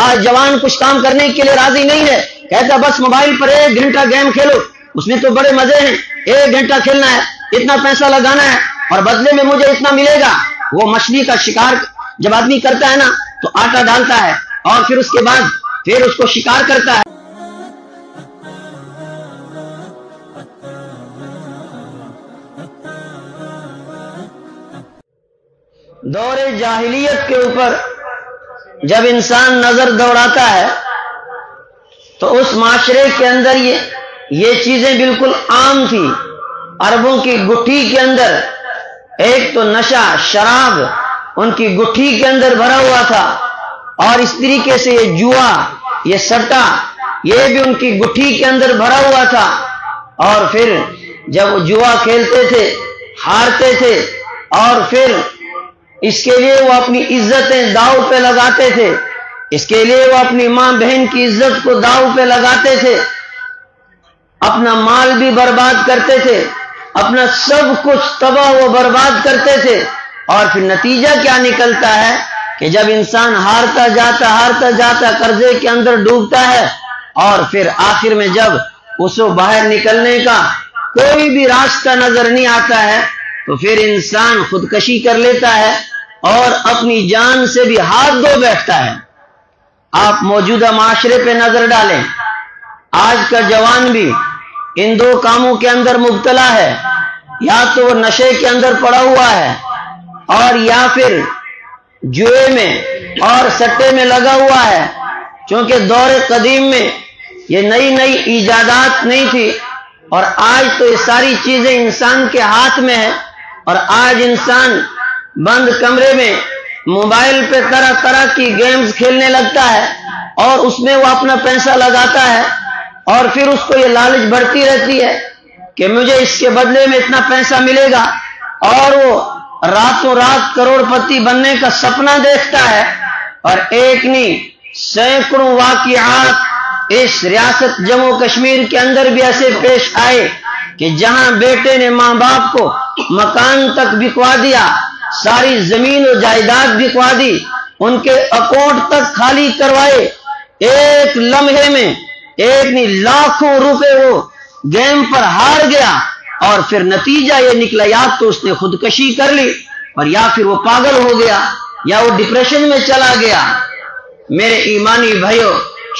آج جوان کچھ کام کرنے کے لیے راضی نہیں ہے، کہتا بس موبائل پر 1 گھنٹہ گیم کھیلو، اس میں تو بڑے مزے ہیں، 1 گھنٹہ کھیلنا ہے، اتنا پیسہ لگانا ہے اور بدلے میں مجھے اتنا ملے گا۔ وہ مچھلی کا شکار جب آدمی کرتا ہے نا تو آٹا ڈالتا ہے اور پھر اس کے بعد پھر اس کو شکار کرتا ہے۔ دور جاہلیت کے اوپر جب انسان نظر دوڑاتا ہے تو اس معاشرے کے اندر یہ چیزیں بالکل عام تھی۔ عربوں کی گٹھی کے اندر ایک تو نشہ شراب ان کی گٹھی کے اندر بھرا ہوا تھا، اور اس طریقے سے یہ جوا یہ سٹا یہ بھی ان کی گٹھی کے اندر بھرا ہوا تھا۔ اور پھر جب وہ جوا کھیلتے تھے ہارتے تھے اور پھر اس کے لیے وہ اپنی عزتیں داؤ پہ لگاتے تھے، اس کے لیے وہ اپنی ماں بہن کی عزت کو داؤ پہ لگاتے تھے، اپنا مال بھی برباد کرتے تھے، اپنا سب کچھ تباہ و برباد کرتے تھے۔ اور پھر نتیجہ کیا نکلتا ہے کہ جب انسان ہارتا جاتا قرضے کے اندر ڈوبتا ہے اور پھر آخر میں جب اس کو باہر نکلنے کا کوئی بھی راستہ نظر نہیں آتا ہے تو پھر انسان خودکشی کر لیتا ہے اور اپنی جان سے بھی ہاتھ دھو بیٹھتا ہے۔ آپ موجودہ معاشرے پہ نظر ڈالیں، آج کا جوان بھی ان 2 کاموں کے اندر مبتلا ہے، یا تو وہ نشے کے اندر پڑا ہوا ہے اور یا پھر جوئے میں اور سٹے میں لگا ہوا ہے۔ چونکہ دور قدیم میں یہ نئی ایجادات نہیں تھی اور آج تو یہ ساری چیزیں انسان کے ہاتھ میں ہے، اور آج انسان بند کمرے میں موبائل پہ طرح کی گیمز کھیلنے لگتا ہے اور اس میں وہ اپنا پیسہ لگاتا ہے اور پھر اس کو یہ لالچ بڑھتی رہتی ہے کہ مجھے اس کے بدلے میں اتنا پیسہ ملے گا، اور وہ راتوں رات کروڑ پتی بننے کا سپنا دیکھتا ہے۔ اور ایک نہیں سینکڑوں واقعات اس ریاست جموں کشمیر کے اندر بھی ایسے پیش آئے کہ جہاں بیٹے نے ماں باپ کو مکان تک بکوا دیا، ساری زمین و جائیداد بکوا دی، ان کے اکاؤنٹ تک خالی کروائے، ایک لمحے میں ایک نہیں لاکھوں روپے وہ گیم پر ہار گیا، اور پھر نتیجہ یہ نکلا یا تو اس نے خودکشی کر لی اور یا پھر وہ پاگل ہو گیا یا وہ ڈپریشن میں چلا گیا۔ میرے ایمانی بھائیو،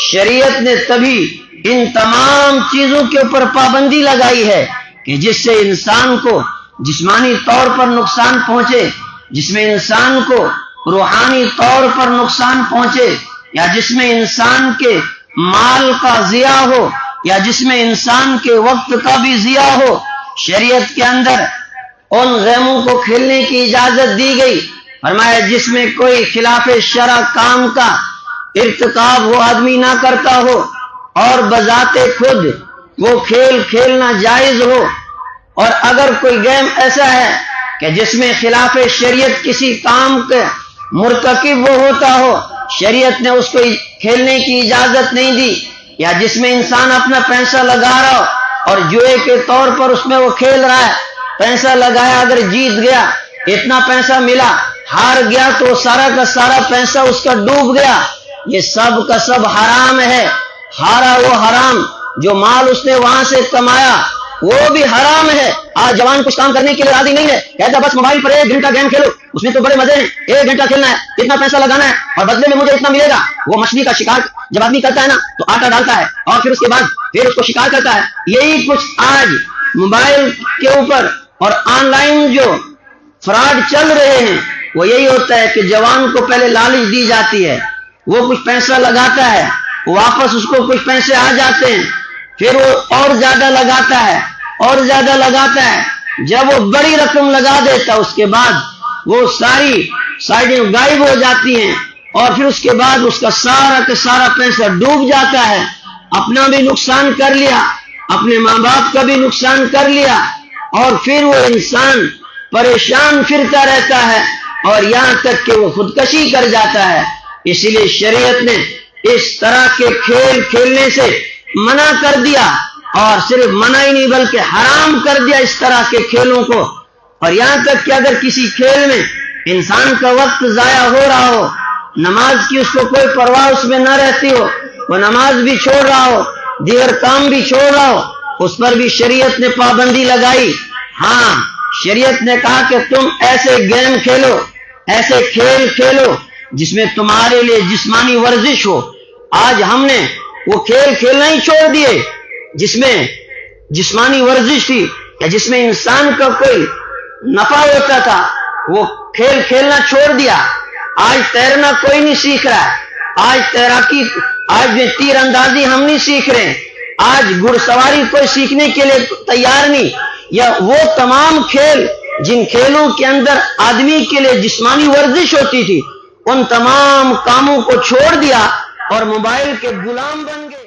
شریعت نے تبھی ان تمام چیزوں کے اوپر پابندی لگائی ہے کہ جس سے انسان کو جسمانی طور پر نقصان پہنچے، جس میں انسان کو روحانی طور پر نقصان پہنچے، یا جس میں انسان کے مال کا ضیاع ہو، یا جس میں انسان کے وقت کا بھی ضیاع ہو، شریعت کے اندر ان گیموں کو کھیلنے کی اجازت دی گئی۔ فرمایا جس میں کوئی خلاف شرع کام کا ارتکاب وہ آدمی نہ کرتا ہو اور بذات خود وہ کھیل کھیلنا جائز ہو، اور اگر کوئی گیم ایسا ہے کہ جس میں خلاف شریعت کسی کام کے مرتکب وہ ہوتا ہو، شریعت نے اس کو کھیلنے کی اجازت نہیں دی، یا جس میں انسان اپنا پیسہ لگا رہا ہو اور جوئے کے طور پر اس میں وہ کھیل رہا ہے، پیسہ لگایا، اگر جیت گیا اتنا پیسہ ملا، ہار گیا تو سارا کا سارا پیسہ اس کا ڈوب گیا، یہ سب کا سب حرام ہے۔ ہارا وہ حرام، جو مال اس نے وہاں سے کمایا وہ بھی حرام ہے۔ آج جوان کچھ کام کرنے کے لیے راضی نہیں ہے، کہتا بس موبائل پر 1 گھنٹہ گیم کھیلو، اس میں تو بڑے مزے ہیں، 1 گھنٹہ کھیلنا ہے، اتنا پیسہ لگانا ہے اور بدلے میں مجھے اتنا ملے گا۔ وہ مچھلی کا شکار جب آدمی کرتا ہے نا تو آٹا ڈالتا ہے اور پھر اس کے بعد پھر اس کو شکار کرتا ہے۔ یہی کچھ آج موبائل کے اوپر اور آن لائن جو فراڈ چل رہے ہیں وہ یہی ہوتا ہے کہ جوان کو پہلے لالچ دی جاتی ہے، وہ کچھ پیسہ لگاتا ہے، واپس اس کو کچھ پیسے آ جاتے ہیں، پھر وہ اور زیادہ لگاتا ہے اور زیادہ لگاتا ہے، جب وہ بڑی رقم لگا دیتا اس کے بعد وہ ساری سائڈیں غائب ہو جاتی ہیں اور پھر اس کے بعد اس کا سارا کا سارا پیسہ ڈوب جاتا ہے، اپنا بھی نقصان کر لیا، اپنے ماں باپ کا بھی نقصان کر لیا، اور پھر وہ انسان پریشان پھرتا رہتا ہے اور یہاں تک کہ وہ خودکشی کر جاتا ہے۔ اسی لیے شریعت نے اس طرح کے کھیل کھیلنے سے منع کر دیا، اور صرف منع ہی نہیں بلکہ حرام کر دیا اس طرح کے کھیلوں کو۔ اور یہاں تک کہ اگر کسی کھیل میں انسان کا وقت ضائع ہو رہا ہو نماز کی اس کو کوئی پرواہ اس میں نہ رہتی ہو، وہ نماز بھی چھوڑ رہا ہو، دیگر کام بھی چھوڑ رہا ہو، اس پر بھی شریعت نے پابندی لگائی۔ ہاں، شریعت نے کہا کہ تم ایسے گیم کھیلو، ایسے کھیل کھیلو جس میں تمہارے لیے جسمانی ورزش ہو۔ آج ہم نے وہ کھیل کھیلنا ہی چھوڑ دیے جس میں جسمانی ورزش تھی یا جس میں انسان کا کوئی نفع ہوتا تھا، وہ کھیل کھیلنا چھوڑ دیا۔ آج تیرنا کوئی نہیں سیکھ رہا ہے، آج تیراکی، آج میں تیر اندازی ہم نہیں سیکھ رہے، آج گھڑ سواری کوئی سیکھنے کے لیے تیار نہیں، یا وہ تمام کھیل جن کھیلوں کے اندر آدمی کے لیے جسمانی ورزش ہوتی تھی، ان تمام کاموں کو چھوڑ دیا اور موبائل کے غلام بن گئے۔